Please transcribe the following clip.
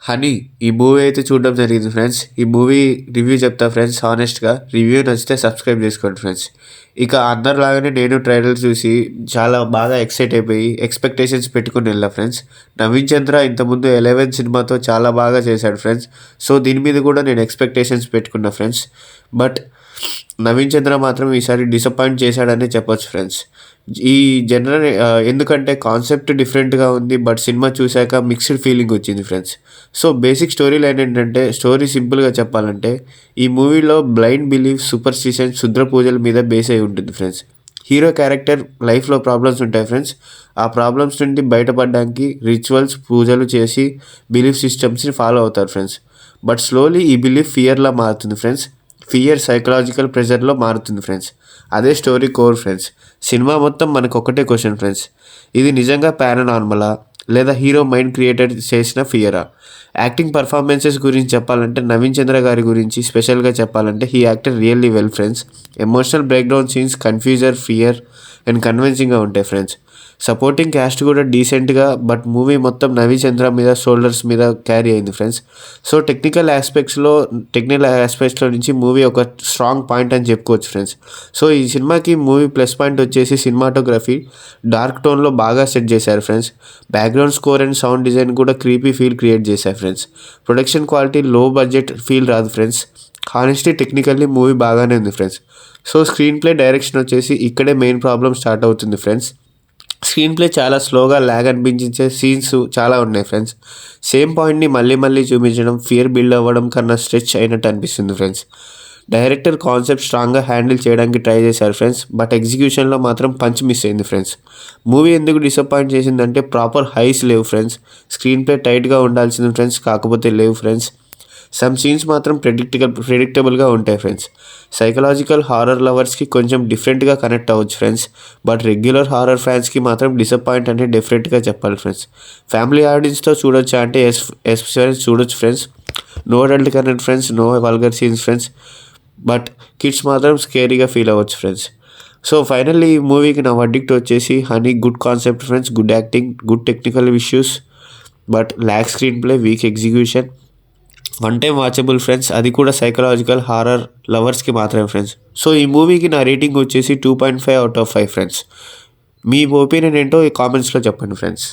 Honey ఈ movie అయితే చూడడం జరిగింది ఫ్రెండ్స్. ఈ మూవీ రివ్యూ చెప్తా ఫ్రెండ్స్ హానెస్ట్‌గా. రివ్యూ నచ్చితే సబ్స్క్రైబ్ చేసుకోండి ఫ్రెండ్స్. ఇక అందరిలాగానే నేను ట్రైలర్ చూసి చాలా బాగా ఎక్సైట్ అయిపోయి ఎక్స్‌పెక్టేషన్స్ పెట్టుకొని వెళ్ళా ఫ్రెండ్స్. నవీన్ చంద్ర ఇంతకుముందు 'ఎలెవెన్' సినిమాతో చాలా బాగా చేశాడు ఫ్రెండ్స్. సో దీని మీద కూడా నేను ఎక్స్‌పెక్టేషన్స్ పెట్టుకున్నా ఫ్రెండ్స్. బట్ నవీన్ చంద్ర మాత్రం ఈసారి డిసప్పాయింట్ చేశాడనే చెప్పొచ్చు ఫ్రెండ్స్. ఈ జనరల్ ఎందుకంటే కాన్సెప్ట్ డిఫరెంట్‌గా ఉంది. బట్ సినిమా చూసాక మిక్స్డ్ ఫీలింగ్ వచ్చింది friends. So basic story line ఏంటంటే, స్టోరీ సింపుల్‌గా చెప్పాలంటే ఈ మూవీలో బ్లైండ్ బిలీఫ్, సూపర్‌స్టిషన్, క్షుద్ర పూజల మీద బేస్ అయి ఉంటుంది ఫ్రెండ్స్. హీరో క్యారెక్టర్ లైఫ్‌లో ప్రాబ్లమ్స్ ఉంటాయి ఫ్రెండ్స్. ఆ ప్రాబ్లమ్స్ నుండి బయటపడడానికి రిచువల్స్, పూజలు చేసి బిలీఫ్ సిస్టమ్స్‌ని ఫాలో అవుతారు ఫ్రెండ్స్. బట్ స్లోలీ ఈ బిలీఫ్ ఫియర్‌లా మారుతుంది ఫ్రెండ్స్. ఫియర్ సైకలాజికల్ ప్రెషర్‌లో మారుతుంది ఫ్రెండ్స్. అదే స్టోరీ కోర్ ఫ్రెండ్స్. సినిమా మొత్తం మనకు ఒకటే క్వశ్చన్ ఫ్రెండ్స్. ఇది నిజంగా పారానార్మలా? లేదా హీరో మైండ్ క్రియేటెడ్ చేసిన ఫియరా? యాక్టింగ్ పర్ఫార్మెన్సెస్ గురించి చెప్పాలంటే నవీన్ చంద్ర గారి గురించి స్పెషల్‌గా చెప్పాలంటే he acted really well friends. Emotional breakdown scenes confusion, fear and కన్విన్సింగ్‌గా ఉంటాయి ఫ్రెండ్స్. సపోర్టింగ్ క్యాస్ట్ కూడా డీసెంట్‌గా, బట్ మూవీ మొత్తం నవీన్ చంద్ర మీద షోల్డర్స్ మీద క్యారీ అయింది ఫ్రెండ్స్. సో టెక్నికల్ ఆస్పెక్ట్స్‌లో నుంచి మూవీ ఒక స్ట్రాంగ్ పాయింట్ అని చెప్పుకోవచ్చు ఫ్రెండ్స్. సో ఈ సినిమాకి మూవీ ప్లస్ పాయింట్ వచ్చేసి సినిమాటోగ్రఫీ డార్క్ టోన్‌లో బాగా సెట్ చేశారు friends. Background score and sound design కూడా క్రీపీ ఫీల్ క్రియేట్ చేశాయి ఫ్రెండ్స్. ప్రొడక్షన్ క్వాలిటీ లో బడ్జెట్ ఫీల్ రాదు ఫ్రెండ్స్. హానెస్ట్‌లీ టెక్నికల్లీ మూవీ బాగానే ఉంది friends. So screen play, direction వచ్చేసి ఇక్కడే మెయిన్ ప్రాబ్లమ్ స్టార్ట్ అవుతుంది ఫ్రెండ్స్. స్క్రీన్ ప్లే చాలా స్లోగా ల్యాగ్ అనిపించే సీన్స్ చాలా ఉన్నాయి ఫ్రెండ్స్. సేమ్ పాయింట్ని మళ్ళీ మళ్ళీ చూపించడం ఫియర్ బిల్డ్ అవ్వడం కన్నా స్ట్రెచ్ అయినట్టు అనిపిస్తుంది ఫ్రెండ్స్. డైరెక్టర్ కాన్సెప్ట్ స్ట్రాంగ్గా హ్యాండిల్ చేయడానికి ట్రై చేశారు ఫ్రెండ్స్. బట్ ఎగ్జిక్యూషన్లో మాత్రం పంచ్ మిస్ అయింది ఫ్రెండ్స్. మూవీ ఎందుకు డిసప్పాయింట్ చేసిందంటే ప్రాపర్ హైస్ లేవు ఫ్రెండ్స్. స్క్రీన్ ప్లే టైట్గా ఉండాల్సింది ఫ్రెండ్స్, కాకపోతే లేవు ఫ్రెండ్స్. సమ్ సీన్స్ మాత్రం ప్రెడిక్టబుల్గా ఉంటాయి ఫ్రెండ్స్. సైకలాజికల్ హారర్ లవర్స్కి కొంచెం డిఫరెంట్గా కనెక్ట్ అవ్వచ్చు ఫ్రెండ్స్. బట్ రెగ్యులర్ హారర్ ఫ్యాన్స్కి మాత్రం డిసప్పాయింట్ అంటే డెఫినెట్గా చెప్పాలి ఫ్రెండ్స్. ఫ్యామిలీ ఆడియన్స్తో చూడొచ్చా అంటే ఎస్ ఫ్రెండ్స్ చూడొచ్చు friends. No adult connect friends, no vulgar scenes friends. But kids మాత్రం స్కేరీగా ఫీల్ అవ్వచ్చు ఫ్రెండ్స్. సో ఫైనల్లీ ఈ మూవీకి నా వర్డిక్ట్ వచ్చేసి హనీ good concept friends, good acting, good technical issues, but lack screenplay, weak execution. One time watchable friends, అది కూడా సైకలాజికల్ హారర్ లవర్స్కి మాత్రమే ఫ్రెండ్స్. సో ఈ మూవీకి నా రేటింగ్ వచ్చేసి 2.5 out of 5 friends. Me opinion ఏంటో ఈ కామెంట్స్లో చెప్పండి ఫ్రెండ్స్.